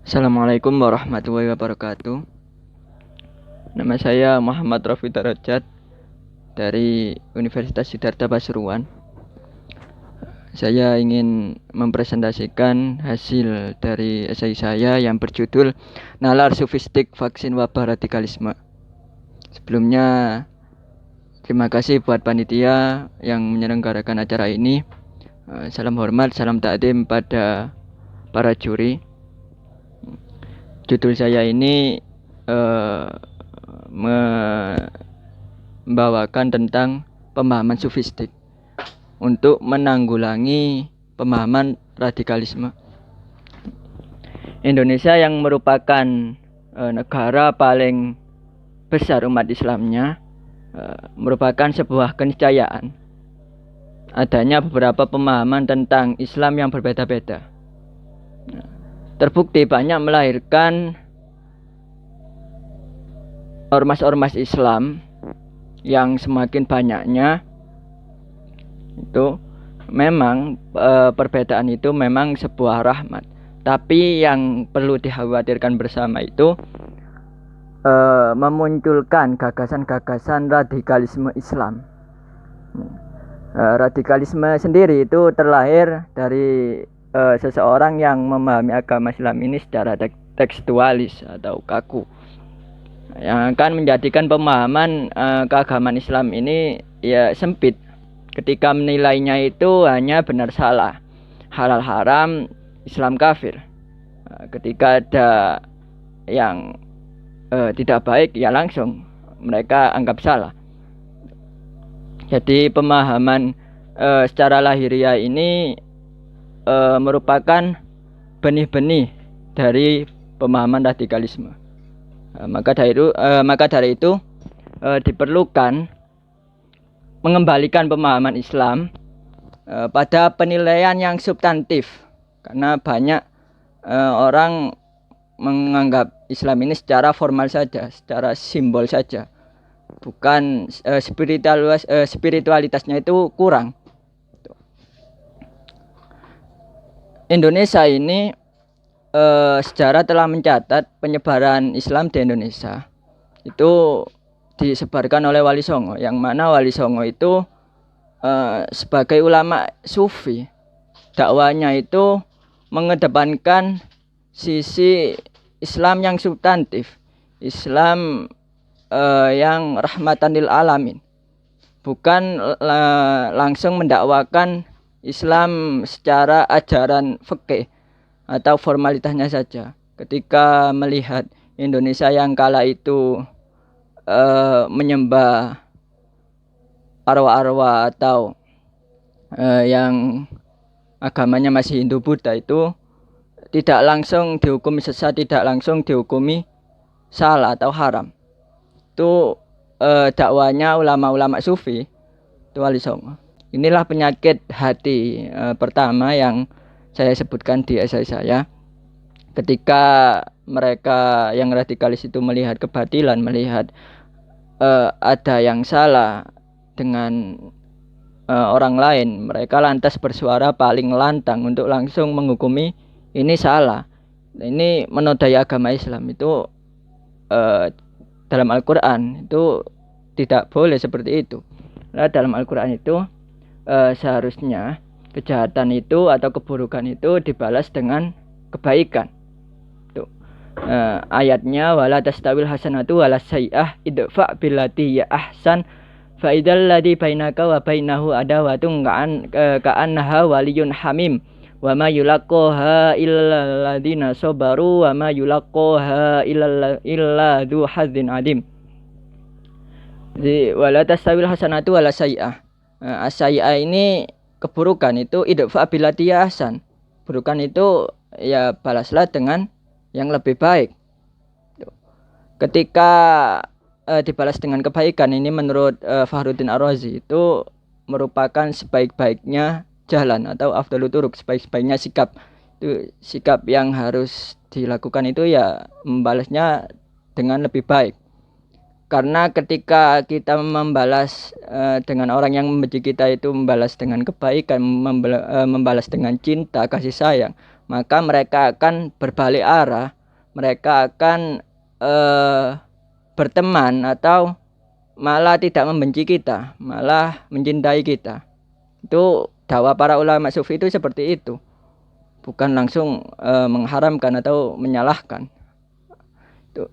Assalamualaikum warahmatullahi wabarakatuh. Nama saya Muhammad Rafi Darajat dari Universitas Siddhartha Pasuruan. Saya ingin mempresentasikan hasil dari esai saya yang berjudul Nalar Sufistik Vaksin Wabah Radikalisme. Sebelumnya, terima kasih buat panitia yang menyelenggarakan acara ini. Salam hormat, salam takdim pada para juri. Judul saya ini membawakan tentang pemahaman sufistik untuk menanggulangi pemahaman radikalisme. Indonesia yang merupakan negara paling besar umat Islamnya merupakan sebuah keniscayaan adanya beberapa pemahaman tentang Islam yang berbeda-beda. Terbukti banyak melahirkan ormas-ormas Islam yang semakin banyaknya itu memang perbedaan itu memang sebuah rahmat. Tapi yang perlu dikhawatirkan bersama itu memunculkan gagasan-gagasan radikalisme Islam. Radikalisme sendiri itu terlahir dari seseorang yang memahami agama Islam ini secara tekstualis atau kaku, yang akan menjadikan pemahaman keagamaan Islam ini ya sempit ketika menilainya itu hanya benar salah, halal haram, Islam kafir. Ketika ada yang tidak baik ya langsung mereka anggap salah. Jadi pemahaman secara lahiriah ini merupakan benih-benih dari pemahaman radikalisme. Maka dari itu diperlukan mengembalikan pemahaman Islam pada penilaian yang substantif, karena banyak orang menganggap Islam ini secara formal saja, secara simbol saja, bukan spiritualitasnya itu kurang. Indonesia ini sejarah telah mencatat penyebaran Islam di Indonesia itu disebarkan oleh Wali Songo, yang mana Wali Songo itu sebagai ulama sufi, dakwanya itu mengedepankan sisi Islam yang substantif, Islam yang rahmatan lil alamin, bukan langsung mendakwakan Islam secara ajaran fikih atau formalitasnya saja. Ketika melihat Indonesia yang kala itu menyembah arwah-arwah atau yang agamanya masih Hindu Buddha, itu tidak langsung dihukumi sesat, tidak langsung dihukumi salah atau haram. Itu dakwanya ulama-ulama sufi, itu Wali Songo. Inilah penyakit hati pertama yang saya sebutkan di esai saya. Ketika mereka yang radikalis itu melihat kebatilan, melihat ada yang salah dengan orang lain, mereka lantas bersuara paling lantang untuk langsung menghukumi ini salah, ini menodai agama Islam. Itu dalam Al-Quran itu tidak boleh seperti itu. Nah, dalam Al-Quran itu seharusnya kejahatan itu atau keburukan itu dibalas dengan kebaikan. Tuh. Ayatnya wala tastawil hasanatu wala sayyi'ah idfa billati ya ahsan fa idzal ladzi bainaka wa bainahu adawatun ka'annaha waliyyun hamim wa ma yulaqaha illal ladzina sabaru wa ma yulaqaha illa dzu hadzin adim. Jadi wala tastawil hasanatu wala sayyi'ah. As-sayyi'ah ini keburukan itu idfa billati ya ahsan. Keburukan itu ya balaslah dengan yang lebih baik. Ketika dibalas dengan kebaikan, ini menurut Fakhruddin Ar-Razi itu merupakan sebaik-baiknya jalan atau afdhalut turuq, sebaik-baiknya sikap. Itu sikap yang harus dilakukan itu ya membalasnya dengan lebih baik. Karena ketika kita membalas dengan orang yang membenci kita itu membalas dengan kebaikan, membalas dengan cinta, kasih sayang, maka mereka akan berbalik arah mereka akan berteman atau malah tidak membenci kita, malah mencintai kita. Itu dakwah para ulama sufi itu seperti itu, bukan langsung mengharamkan atau menyalahkan. Itu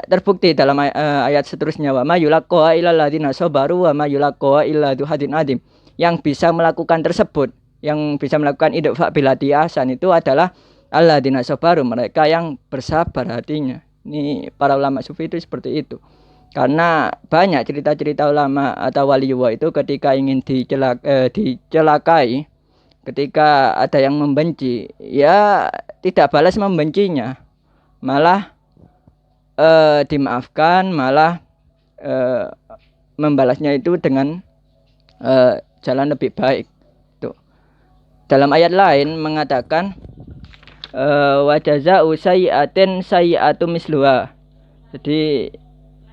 terbukti dalam ayat seterusnya, wa ma yulaqqa illal ladzina sabaru wa ma yulaqqa illa dzu hadin adim. Yang bisa melakukan tersebut, yang bisa melakukan idfa bilati ahsan itu adalah alladzina sabaru, mereka yang bersabar hatinya. Ini para ulama sufi itu seperti itu. Karena banyak cerita-cerita ulama atau waliullah itu ketika ingin dicelakai, ketika ada yang membenci, ya tidak balas membencinya, malah dimaafkan, malah membalasnya itu dengan jalan lebih baik. Tuh. Dalam ayat lain mengatakan wa jazaa'u sayyi'atin sayyi'atu misluha. Jadi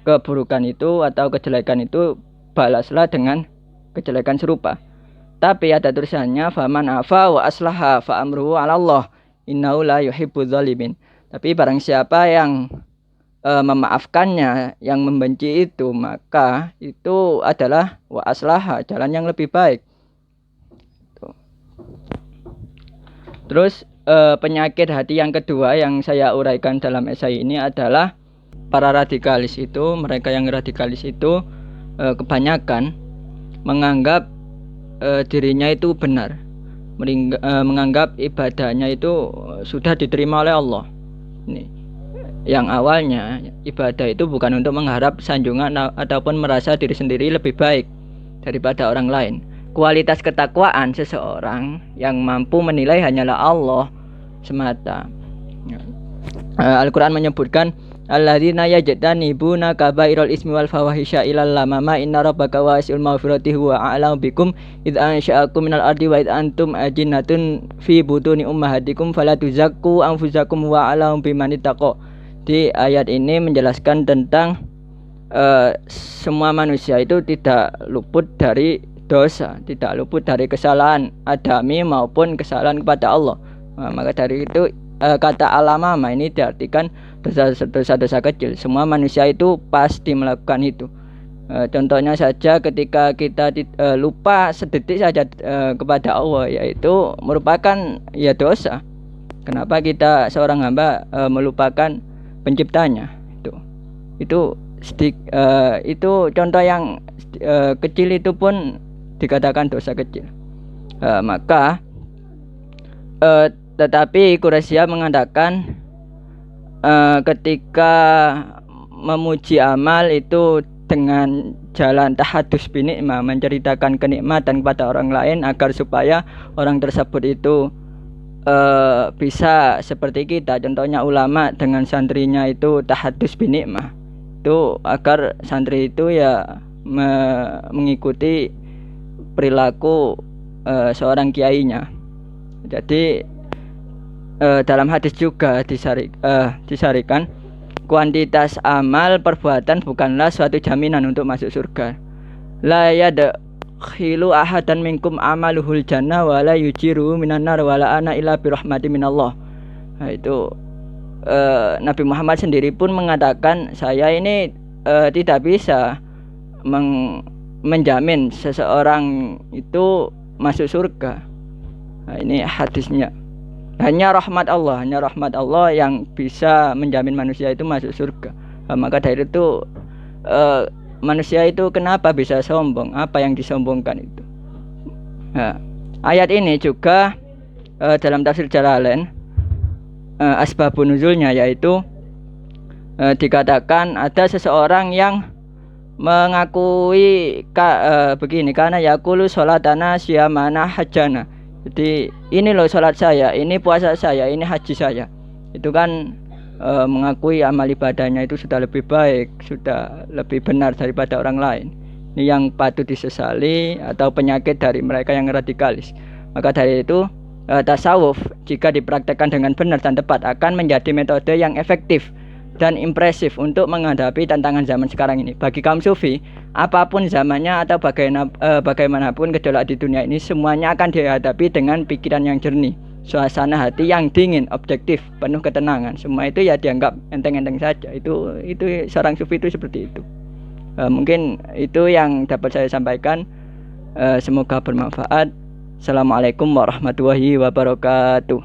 keburukan itu atau kejelekan itu balaslah dengan kejelekan serupa. Tapi ada tulisannya faman afa wa aslaha fa amruhu 'ala Allah innahu la yuhibbudz zalimin. Tapi barang siapa yang memaafkannya, yang membenci itu, maka itu adalah wa aslaha, jalan yang lebih baik. Terus penyakit hati yang kedua yang saya uraikan dalam esai ini adalah para radikalis itu, mereka yang radikalis itu kebanyakan menganggap dirinya itu benar, menganggap ibadahnya itu sudah diterima oleh Allah. Ini yang awalnya ibadah itu bukan untuk mengharap sanjungan ataupun merasa diri sendiri lebih baik daripada orang lain. Kualitas ketakwaan seseorang yang mampu menilai hanyalah Allah semata. Al-Quran menyebutkan alladzina yajtanibuna kabairal ismi wal fawahisya ilal lamama inna rabbaka wasi'ul maghfirati huwa a'lamu bikum id ansha'akum minal ardi wa id antum ajinnatun fi butuni ummahatikum fala tuzakku anfusakum wa a'lamu biman ittaqa. Di ayat ini menjelaskan tentang semua manusia itu tidak luput dari dosa, tidak luput dari kesalahan adami maupun kesalahan kepada Allah. Maka dari itu kata alamama ini diartikan dosa-dosa kecil. Semua manusia itu pasti melakukan itu. Contohnya saja ketika kita lupa sedetik saja kepada Allah, yaitu merupakan ya dosa. Kenapa kita seorang hamba melupakan penciptanya? Itu contoh yang kecil itu pun dikatakan dosa kecil. Tetapi Quraisy mengatakan ketika memuji amal itu dengan jalan tahadus binikmah, menceritakan kenikmatan kepada orang lain agar supaya orang tersebut itu bisa seperti kita. Contohnya ulama dengan santrinya itu tahadus binikmah, itu agar santri itu ya mengikuti perilaku seorang kiainya. Jadi dalam hadis juga disarikan kuantitas amal perbuatan bukanlah suatu jaminan untuk masuk surga. La yadkhilu ahadan minkum amaluhul jannah wa la yujiru minan nar wa la ana illa bi rahmati minallah. Nah, itu Nabi Muhammad sendiri pun mengatakan saya ini tidak bisa menjamin seseorang itu masuk surga. Nah, ini hadisnya. Hanya rahmat Allah yang bisa menjamin manusia itu masuk surga. Maka dari itu manusia itu kenapa bisa sombong? Apa yang disombongkan itu? Ayat ini juga dalam tafsir Jalalain asbabun nuzulnya, yaitu dikatakan ada seseorang yang mengakui begini, karena yaqulu sholatana syamana hajjana. Jadi ini loh sholat saya, ini puasa saya, ini haji saya. Itu kan mengakui amal ibadahnya itu sudah lebih baik, sudah lebih benar daripada orang lain. Ini yang patut disesali atau penyakit dari mereka yang radikalis. Maka dari itu tasawuf jika dipraktekkan dengan benar dan tepat akan menjadi metode yang efektif dan impresif untuk menghadapi tantangan zaman sekarang ini. Bagi kaum sufi, apapun zamannya atau bagaimanapun gejolak di dunia ini, semuanya akan dihadapi dengan pikiran yang jernih, suasana hati yang dingin, objektif, penuh ketenangan. Semua itu ya dianggap enteng-enteng saja. Itu seorang sufi itu seperti itu. Mungkin itu yang dapat saya sampaikan. Semoga bermanfaat. Assalamualaikum warahmatullahi wabarakatuh.